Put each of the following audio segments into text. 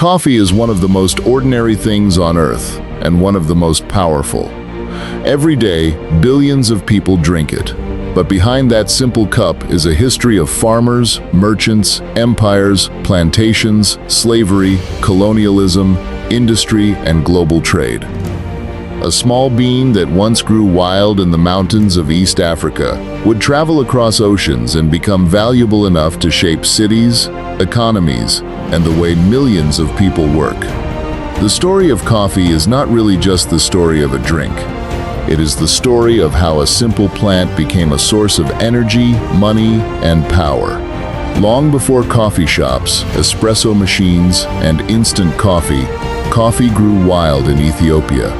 Coffee is one of the most ordinary things on earth, and one of the most powerful. Every day, billions of people drink it. But behind that simple cup is a history of farmers, merchants, empires, plantations, slavery, colonialism, industry, and global trade. A small bean that once grew wild in the mountains of East Africa would travel across oceans and become valuable enough to shape cities, economies, and the way millions of people work. The story of coffee is not really just the story of a drink. It is the story of how a simple plant became a source of energy, money, and power. Long before coffee shops, espresso machines, and instant coffee, coffee grew wild in Ethiopia.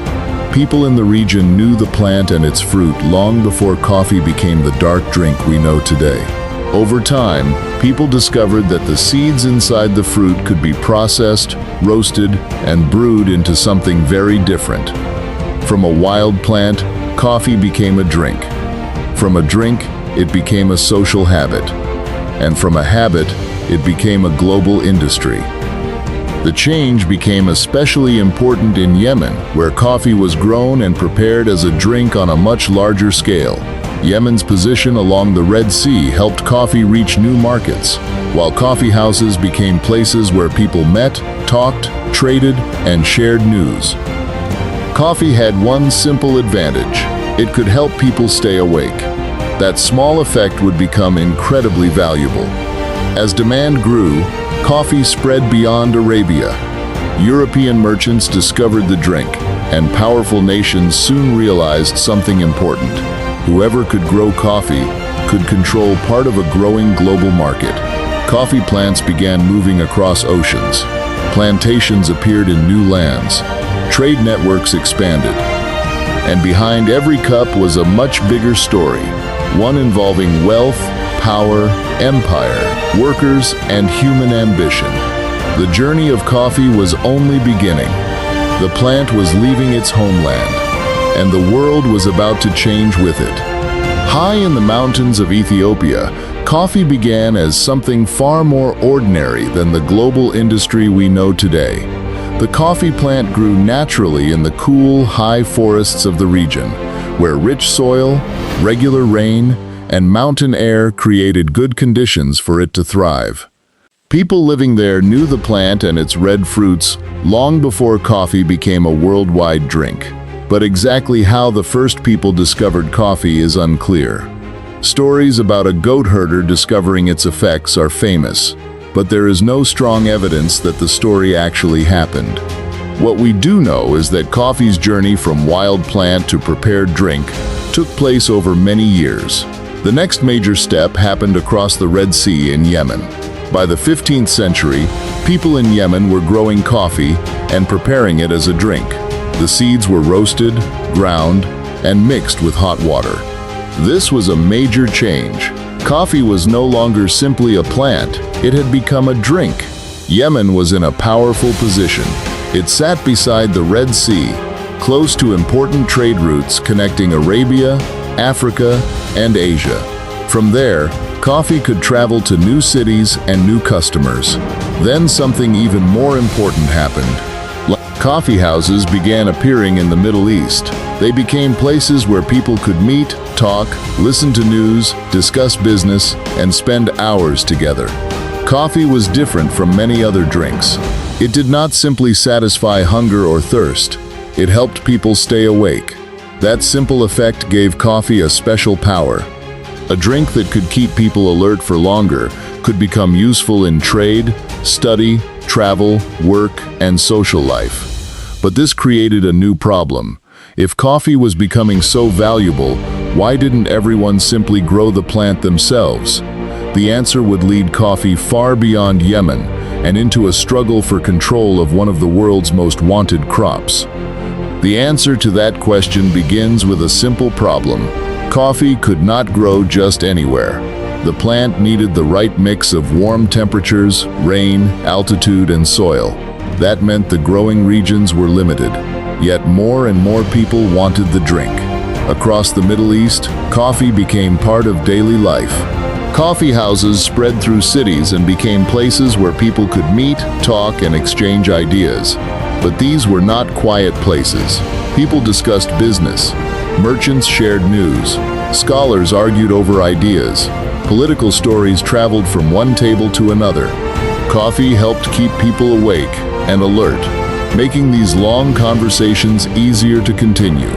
People in the region knew the plant and its fruit long before coffee became the dark drink we know today. Over time, people discovered that the seeds inside the fruit could be processed, roasted, and brewed into something very different. From a wild plant, coffee became a drink. From a drink, it became a social habit. And from a habit, it became a global industry. The change became especially important in Yemen, where coffee was grown and prepared as a drink on a much larger scale. Yemen's position along the Red Sea helped coffee reach new markets, while coffee houses became places where people met, talked, traded, and shared news. Coffee had one simple advantage: it could help people stay awake. That small effect would become incredibly valuable. As demand grew, coffee spread beyond Arabia. European merchants discovered the drink, and powerful nations soon realized something important. Whoever could grow coffee could control part of a growing global market. Coffee plants began moving across oceans. Plantations appeared in new lands. Trade networks expanded. And behind every cup was a much bigger story, one involving wealth, power, empire, workers, and human ambition. The journey of coffee was only beginning. The plant was leaving its homeland, and the world was about to change with it. High in the mountains of Ethiopia, coffee began as something far more ordinary than the global industry we know today. The coffee plant grew naturally in the cool, high forests of the region, where rich soil, regular rain, and mountain air created good conditions for it to thrive. People living there knew the plant and its red fruits long before coffee became a worldwide drink. But exactly how the first people discovered coffee is unclear. Stories about a goat herder discovering its effects are famous, but there is no strong evidence that the story actually happened. What we do know is that coffee's journey from wild plant to prepared drink took place over many years. The next major step happened across the Red Sea in Yemen. By the 15th century, people in Yemen were growing coffee and preparing it as a drink. The seeds were roasted, ground, and mixed with hot water. This was a major change. Coffee was no longer simply a plant, it had become a drink. Yemen was in a powerful position. It sat beside the Red Sea, close to important trade routes connecting Arabia, Africa, and Asia. From there, coffee could travel to new cities and new customers. Then something even more important happened. Coffee houses began appearing in the Middle East. They became places where people could meet, talk, listen to news, discuss business, and spend hours together. Coffee was different from many other drinks. It did not simply satisfy hunger or thirst. It helped people stay awake. That simple effect gave coffee a special power. A drink that could keep people alert for longer could become useful in trade, study, travel, work, and social life. But this created a new problem. If coffee was becoming so valuable, why didn't everyone simply grow the plant themselves? The answer would lead coffee far beyond Yemen and into a struggle for control of one of the world's most wanted crops. The answer to that question begins with a simple problem. Coffee could not grow just anywhere. The plant needed the right mix of warm temperatures, rain, altitude, and soil. That meant the growing regions were limited. Yet more and more people wanted the drink. Across the Middle East, coffee became part of daily life. Coffee houses spread through cities and became places where people could meet, talk, and exchange ideas. But these were not quiet places. People discussed business. Merchants shared news. Scholars argued over ideas. Political stories traveled from one table to another. Coffee helped keep people awake and alert, making these long conversations easier to continue.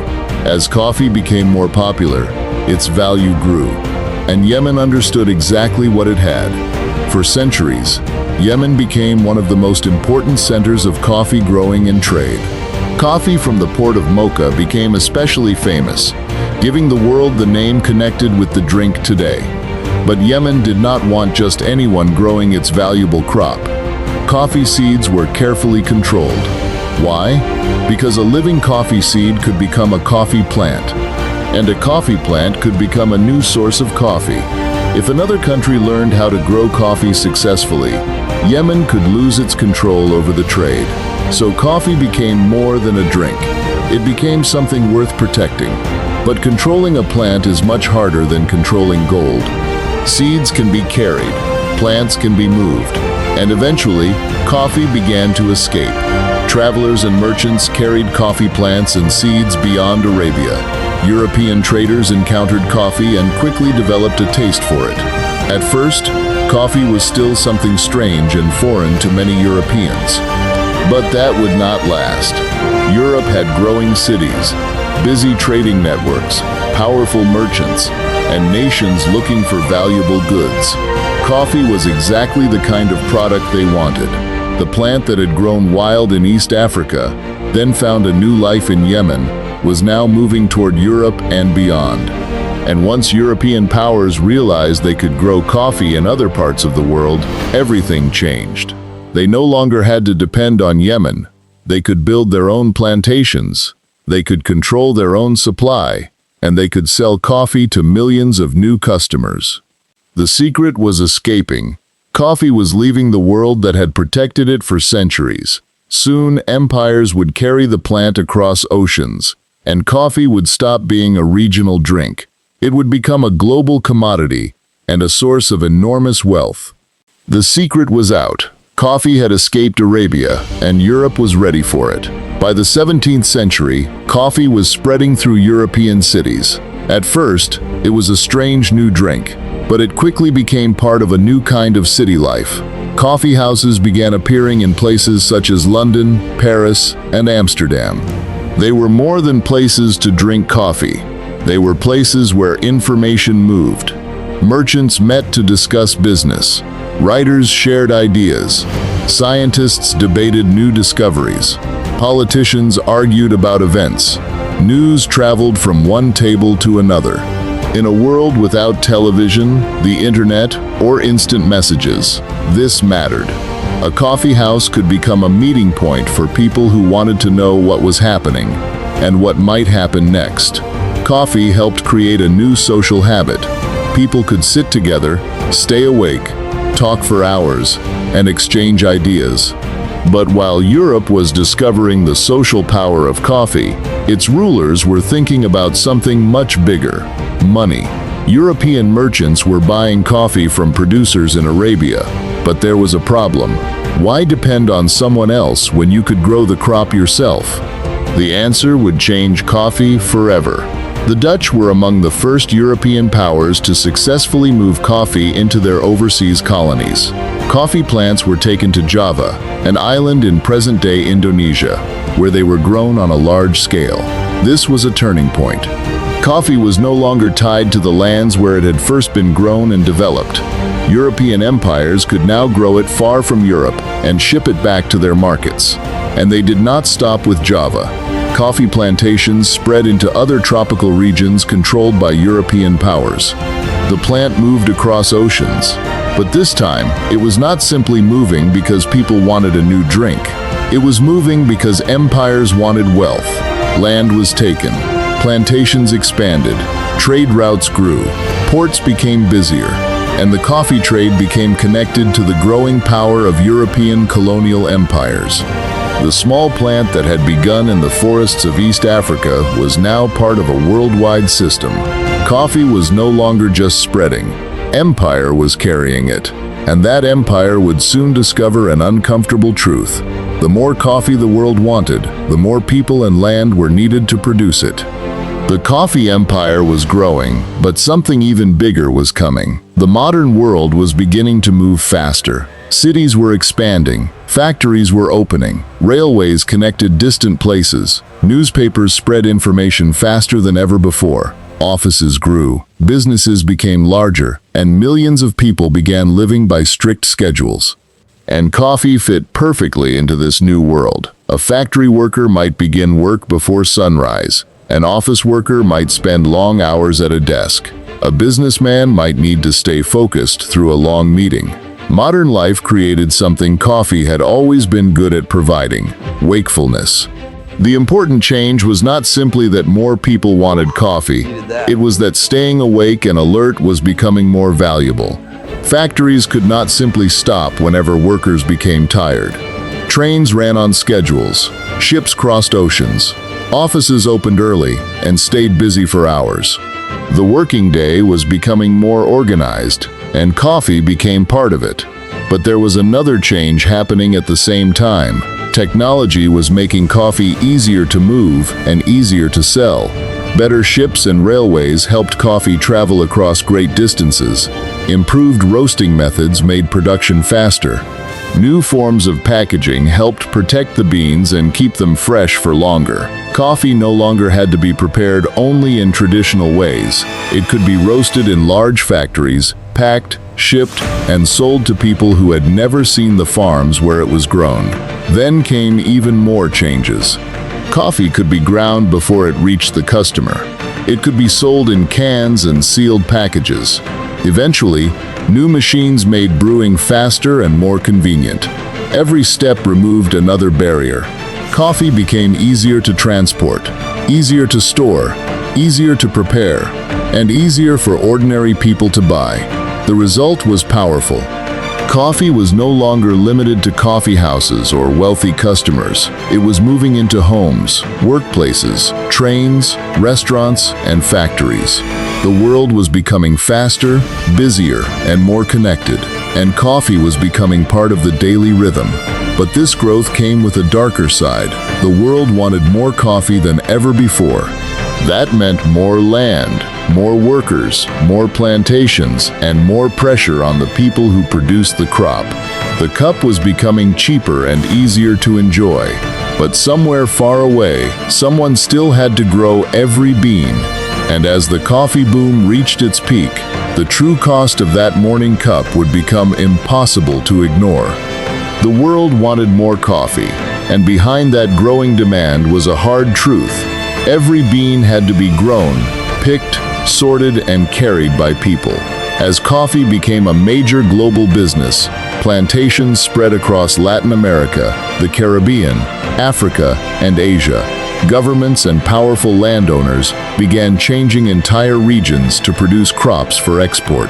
As coffee became more popular, its value grew, and Yemen understood exactly what it had. For centuries, Yemen became one of the most important centers of coffee growing and trade. Coffee from the port of Mocha became especially famous, giving the world the name connected with the drink today. But Yemen did not want just anyone growing its valuable crop. Coffee seeds were carefully controlled. Why? Because a living coffee seed could become a coffee plant, and a coffee plant could become a new source of coffee. If another country learned how to grow coffee successfully, Yemen could lose its control over the trade. So coffee became more than a drink. It became something worth protecting. But controlling a plant is much harder than controlling gold. Seeds can be carried, plants can be moved, and eventually, coffee began to escape. Travelers and merchants carried coffee plants and seeds beyond Arabia. European traders encountered coffee and quickly developed a taste for it. At first, coffee was still something strange and foreign to many Europeans. But that would not last. Europe had growing cities, busy trading networks, powerful merchants, and nations looking for valuable goods. Coffee was exactly the kind of product they wanted. The plant that had grown wild in East Africa, then found a new life in Yemen, was now moving toward Europe and beyond. And once European powers realized they could grow coffee in other parts of the world, everything changed. They no longer had to depend on Yemen. They could build their own plantations. They could control their own supply, and they could sell coffee to millions of new customers. The secret was escaping. Coffee was leaving the world that had protected it for centuries. Soon, empires would carry the plant across oceans, and coffee would stop being a regional drink. It would become a global commodity and a source of enormous wealth. The secret was out. Coffee had escaped Arabia, and Europe was ready for it. By the 17th century, coffee was spreading through European cities. At first, it was a strange new drink, but it quickly became part of a new kind of city life. Coffee houses began appearing in places such as London, Paris, and Amsterdam. They were more than places to drink coffee. They were places where information moved. Merchants met to discuss business. Writers shared ideas. Scientists debated new discoveries. Politicians argued about events. News traveled from one table to another. In a world without television, the internet, or instant messages, this mattered. A coffee house could become a meeting point for people who wanted to know what was happening and what might happen next. Coffee helped create a new social habit. People could sit together, stay awake, talk for hours, and exchange ideas. But while Europe was discovering the social power of coffee, its rulers were thinking about something much bigger: money. European merchants were buying coffee from producers in Arabia, but there was a problem. Why depend on someone else when you could grow the crop yourself? The answer would change coffee forever. The Dutch were among the first European powers to successfully move coffee into their overseas colonies. Coffee plants were taken to Java, an island in present-day Indonesia, where they were grown on a large scale. This was a turning point. Coffee was no longer tied to the lands where it had first been grown and developed. European empires could now grow it far from Europe and ship it back to their markets. And they did not stop with Java. Coffee plantations spread into other tropical regions controlled by European powers. The plant moved across oceans. But this time, it was not simply moving because people wanted a new drink. It was moving because empires wanted wealth. Land was taken. Plantations expanded. Trade routes grew. Ports became busier. And the coffee trade became connected to the growing power of European colonial empires. The small plant that had begun in the forests of East Africa was now part of a worldwide system. Coffee was no longer just spreading. empire was carrying it. And that empire would soon discover an uncomfortable truth. The more coffee the world wanted, the more people and land were needed to produce it. The coffee empire was growing, but something even bigger was coming. The modern world was beginning to move faster. Cities were expanding, factories were opening, railways connected distant places, newspapers spread information faster than ever before. Offices grew, businesses became larger, and millions of people began living by strict schedules. And coffee fit perfectly into this new world. A factory worker might begin work before sunrise. An office worker might spend long hours at a desk. A businessman might need to stay focused through a long meeting. Modern life created something coffee had always been good at providing: wakefulness. The important change was not simply that more people wanted coffee, it was that staying awake and alert was becoming more valuable. Factories could not simply stop whenever workers became tired. Trains ran on schedules, ships crossed oceans, offices opened early and stayed busy for hours. The working day was becoming more organized, and coffee became part of it. But there was another change happening at the same time. Technology was making coffee easier to move and easier to sell. Better ships and railways helped coffee travel across great distances. Improved roasting methods made production faster. New forms of packaging helped protect the beans and keep them fresh for longer. Coffee no longer had to be prepared only in traditional ways. It could be roasted in large factories, packed, shipped, and sold to people who had never seen the farms where it was grown. Then came even more changes. Coffee could be ground before it reached the customer. It could be sold in cans and sealed packages. Eventually, new machines made brewing faster and more convenient. Every step removed another barrier. Coffee became easier to transport, easier to store, easier to prepare, and easier for ordinary people to buy. The result was powerful. Coffee was no longer limited to coffee houses or wealthy customers. It was moving into homes, workplaces, trains, restaurants, and factories. The world was becoming faster, busier, and more connected, and coffee was becoming part of the daily rhythm. But this growth came with a darker side. The world wanted more coffee than ever before. That meant more land, more workers, more plantations, and more pressure on the people who produced the crop. The cup was becoming cheaper and easier to enjoy. But somewhere far away, someone still had to grow every bean. And as the coffee boom reached its peak, the true cost of that morning cup would become impossible to ignore. The world wanted more coffee, and behind that growing demand was a hard truth. Every bean had to be grown, picked, sorted, and carried by people. As coffee became a major global business, plantations spread across Latin America, the Caribbean, Africa, and Asia. Governments and powerful landowners began changing entire regions to produce crops for export.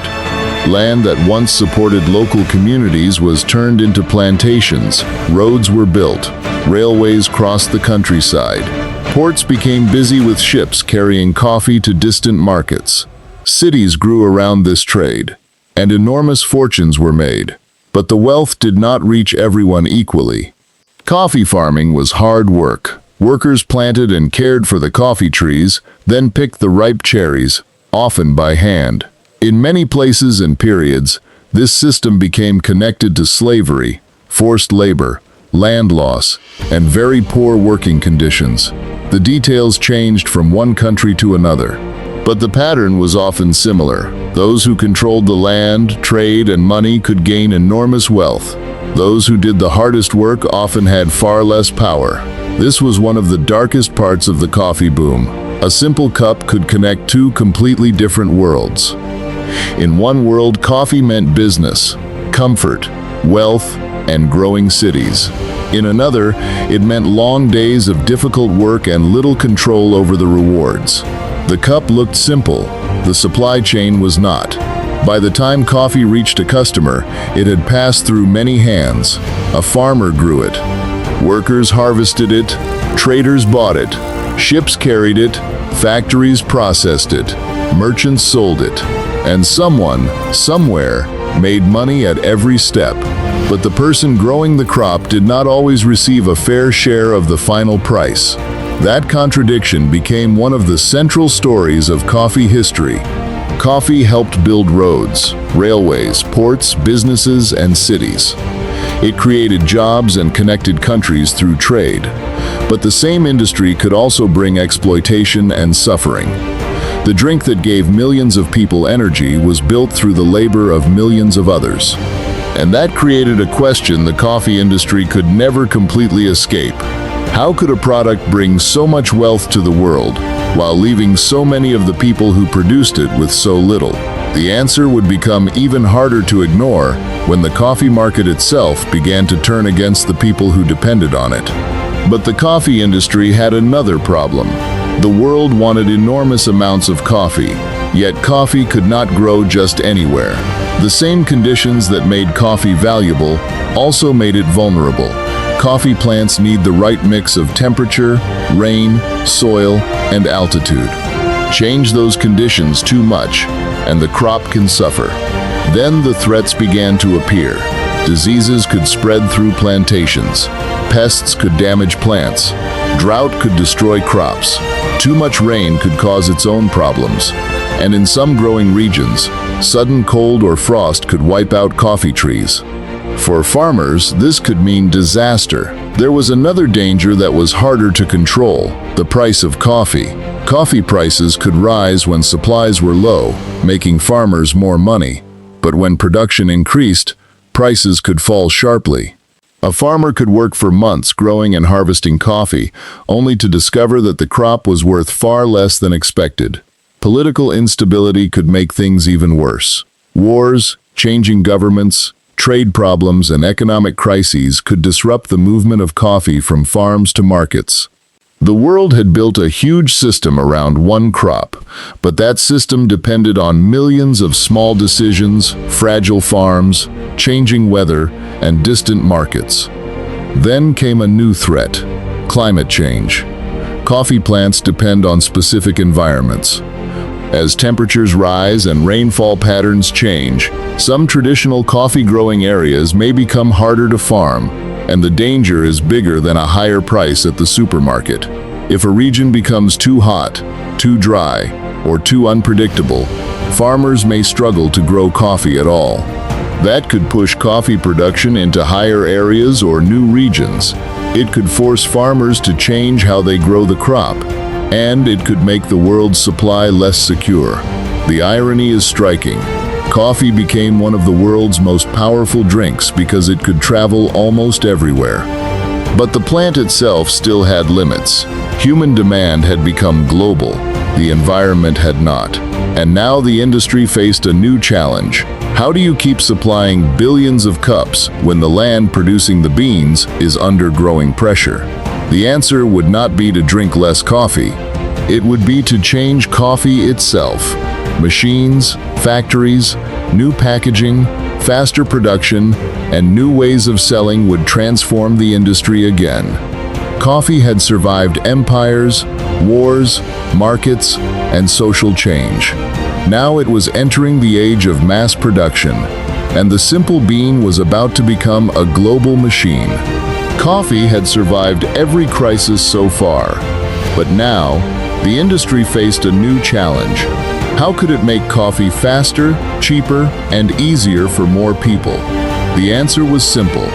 Land that once supported local communities was turned into plantations, roads were built, railways crossed the countryside. Ports became busy with ships carrying coffee to distant markets. Cities grew around this trade, and enormous fortunes were made. But the wealth did not reach everyone equally. Coffee farming was hard work. Workers planted and cared for the coffee trees, then picked the ripe cherries, often by hand. In many places and periods, this system became connected to slavery, forced labor, land loss, and very poor working conditions. The details changed from one country to another, but the pattern was often similar. Those who controlled the land, trade, and money could gain enormous wealth. Those who did the hardest work often had far less power. This was one of the darkest parts of the coffee boom. A simple cup could connect two completely different worlds. In one world, coffee meant business, comfort, wealth, and growing cities. In another, it meant long days of difficult work and little control over the rewards. The cup looked simple, the supply chain was not. By the time coffee reached a customer, it had passed through many hands. A farmer grew it. Workers harvested it, traders bought it, ships carried it, factories processed it, merchants sold it, And someone, somewhere, made money at every step. But the person growing the crop did not always receive a fair share of the final price. That contradiction became one of the central stories of coffee history. Coffee helped build roads, railways, ports, businesses, and cities. It created jobs and connected countries through trade. But the same industry could also bring exploitation and suffering. The drink that gave millions of people energy was built through the labor of millions of others. And that created a question the coffee industry could never completely escape. How could a product bring so much wealth to the world, while leaving so many of the people who produced it with so little? The answer would become even harder to ignore when the coffee market itself began to turn against the people who depended on it. But the coffee industry had another problem. The world wanted enormous amounts of coffee, yet coffee could not grow just anywhere. The same conditions that made coffee valuable also made it vulnerable. Coffee plants need the right mix of temperature, rain, soil, and altitude. Change those conditions too much, and the crop can suffer. Then the threats began to appear. Diseases could spread through plantations. Pests could damage plants. Drought could destroy crops. Too much rain could cause its own problems. And in some growing regions, sudden cold or frost could wipe out coffee trees. For farmers, this could mean disaster. There was another danger that was harder to control: the price of coffee. Coffee prices could rise when supplies were low, making farmers more money. But when production increased, prices could fall sharply. A farmer could work for months growing and harvesting coffee, only to discover that the crop was worth far less than expected. Political instability could make things even worse. Wars, changing governments, trade problems, and economic crises could disrupt the movement of coffee from farms to markets. The world had built a huge system around one crop, but that system depended on millions of small decisions, fragile farms, changing weather, and distant markets. Then came a new threat: climate change. Coffee plants depend on specific environments. As temperatures rise and rainfall patterns change, some traditional coffee-growing areas may become harder to farm, and the danger is bigger than a higher price at the supermarket. If a region becomes too hot, too dry, or too unpredictable, farmers may struggle to grow coffee at all. That could push coffee production into higher areas or new regions. It could force farmers to change how they grow the crop, and it could make the world's supply less secure. The irony is striking. Coffee became one of the world's most powerful drinks because it could travel almost everywhere. But the plant itself still had limits. Human demand had become global. The environment had not. And now the industry faced a new challenge. How do you keep supplying billions of cups when the land producing the beans is under growing pressure? The answer would not be to drink less coffee. It would be to change coffee itself. Machines, factories, new packaging, faster production, and new ways of selling would transform the industry again. Coffee had survived empires, wars, markets, and social change. Now it was entering the age of mass production, and the simple bean was about to become a global machine. Coffee had survived every crisis so far, but now the industry faced a new challenge. How could it make coffee faster, cheaper, and easier for more people? The answer was simple: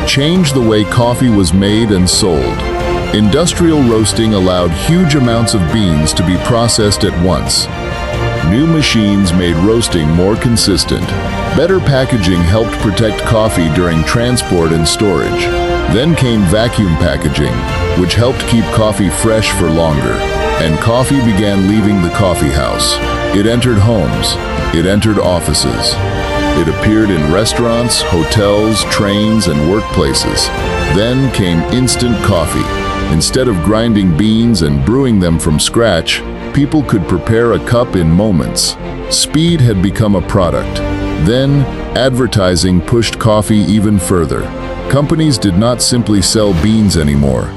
change the way coffee was made and sold. Industrial roasting allowed huge amounts of beans to be processed at once. New machines made roasting more consistent. Better packaging helped protect coffee during transport and storage. Then came vacuum packaging, which helped keep coffee fresh for longer. And coffee began leaving the coffee house. It entered homes. It entered offices. It appeared in restaurants, hotels, trains, and workplaces. Then came instant coffee. Instead of grinding beans and brewing them from scratch, people could prepare a cup in moments. Speed had become a product. Then, advertising pushed coffee even further. Companies did not simply sell beans anymore.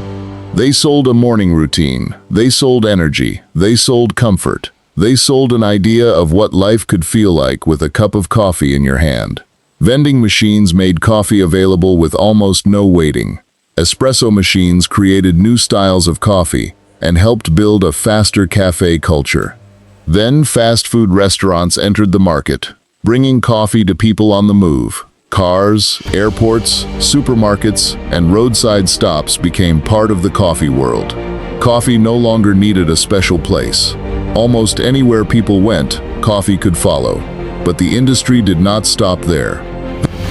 They sold a morning routine. They sold energy. They sold comfort. They sold an idea of what life could feel like with a cup of coffee in your hand. Vending machines made coffee available with almost no waiting. Espresso machines created new styles of coffee and helped build a faster cafe culture. Then fast food restaurants entered the market, bringing coffee to people on the move. Cars, airports, supermarkets, and roadside stops became part of the coffee world. Coffee no longer needed a special place. Almost anywhere people went, coffee could follow. But the industry did not stop there.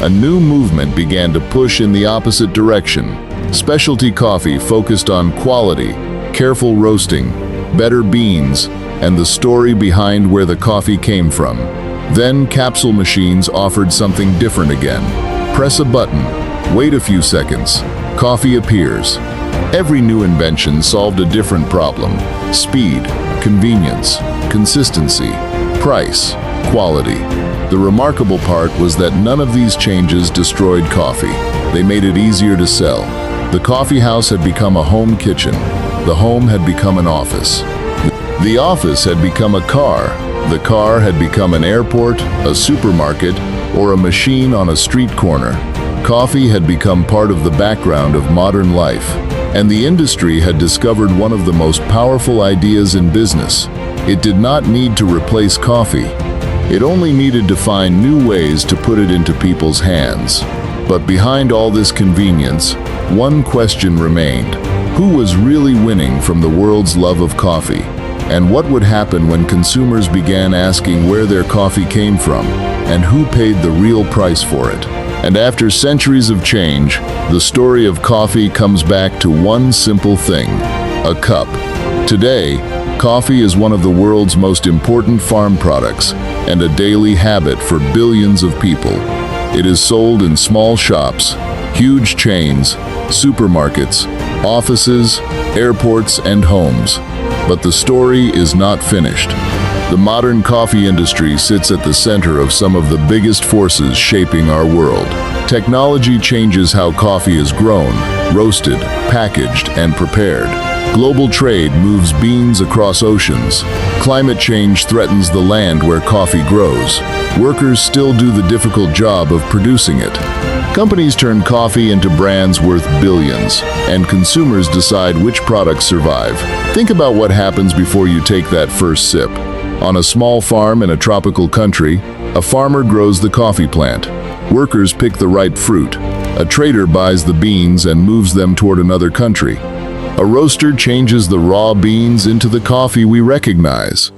A new movement began to push in the opposite direction. Specialty coffee focused on quality, careful roasting, better beans, and the story behind where the coffee came from. Then capsule machines offered something different again. Press a button, wait a few seconds, coffee appears. Every new invention solved a different problem: speed, convenience, consistency, price, quality. The remarkable part was that none of these changes destroyed coffee. They made it easier to sell. The coffee house had become a home kitchen. The home had become an office. The office had become a car. The car had become an airport, a supermarket, or a machine on a street corner. Coffee had become part of the background of modern life. And the industry had discovered one of the most powerful ideas in business. It did not need to replace coffee. It only needed to find new ways to put it into people's hands. But behind all this convenience, one question remained. Who was really winning from the world's love of coffee? And what would happen when consumers began asking where their coffee came from and who paid the real price for it? And after centuries of change, the story of coffee comes back to one simple thing: a cup. Today, coffee is one of the world's most important farm products and a daily habit for billions of people. It is sold in small shops, huge chains, supermarkets, offices, airports, and homes. But the story is not finished. The modern coffee industry sits at the center of some of the biggest forces shaping our world. Technology changes how coffee is grown, roasted, packaged, and prepared. Global trade moves beans across oceans. Climate change threatens the land where coffee grows. Workers still do the difficult job of producing it. Companies turn coffee into brands worth billions, and consumers decide which products survive. Think about what happens before you take that first sip. On a small farm in a tropical country, a farmer grows the coffee plant. Workers pick the ripe fruit. A trader buys the beans and moves them toward another country. A roaster changes the raw beans into the coffee we recognize.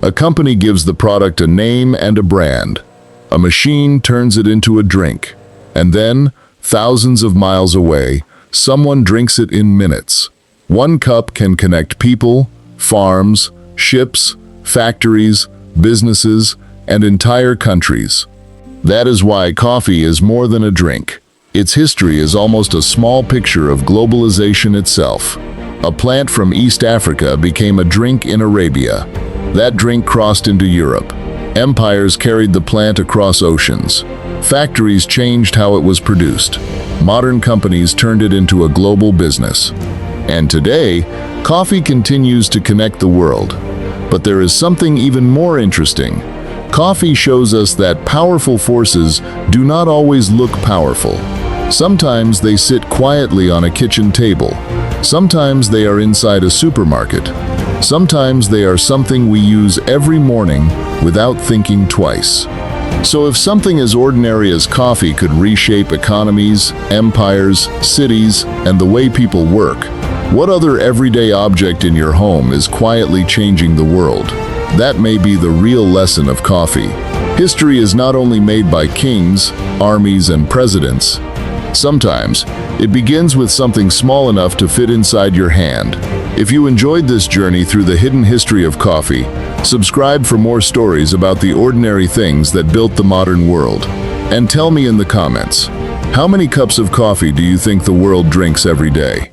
A company gives the product a name and a brand. A machine turns it into a drink. And then, thousands of miles away, someone drinks it in minutes. One cup can connect people, farms, ships, factories, businesses, and entire countries. That is why coffee is more than a drink. Its history is almost a small picture of globalization itself. A plant from East Africa became a drink in Arabia. That drink crossed into Europe. Empires carried the plant across oceans. Factories changed how it was produced. Modern companies turned it into a global business. And today, coffee continues to connect the world. But there is something even more interesting. Coffee shows us that powerful forces do not always look powerful. Sometimes they sit quietly on a kitchen table. Sometimes they are inside a supermarket. Sometimes they are something we use every morning without thinking twice. So if something as ordinary as coffee could reshape economies, empires, cities, and the way people work, what other everyday object in your home is quietly changing the world? That may be the real lesson of coffee. History is not only made by kings, armies, and presidents. Sometimes, it begins with something small enough to fit inside your hand. If you enjoyed this journey through the hidden history of coffee, subscribe for more stories about the ordinary things that built the modern world. And tell me in the comments, how many cups of coffee do you think the world drinks every day?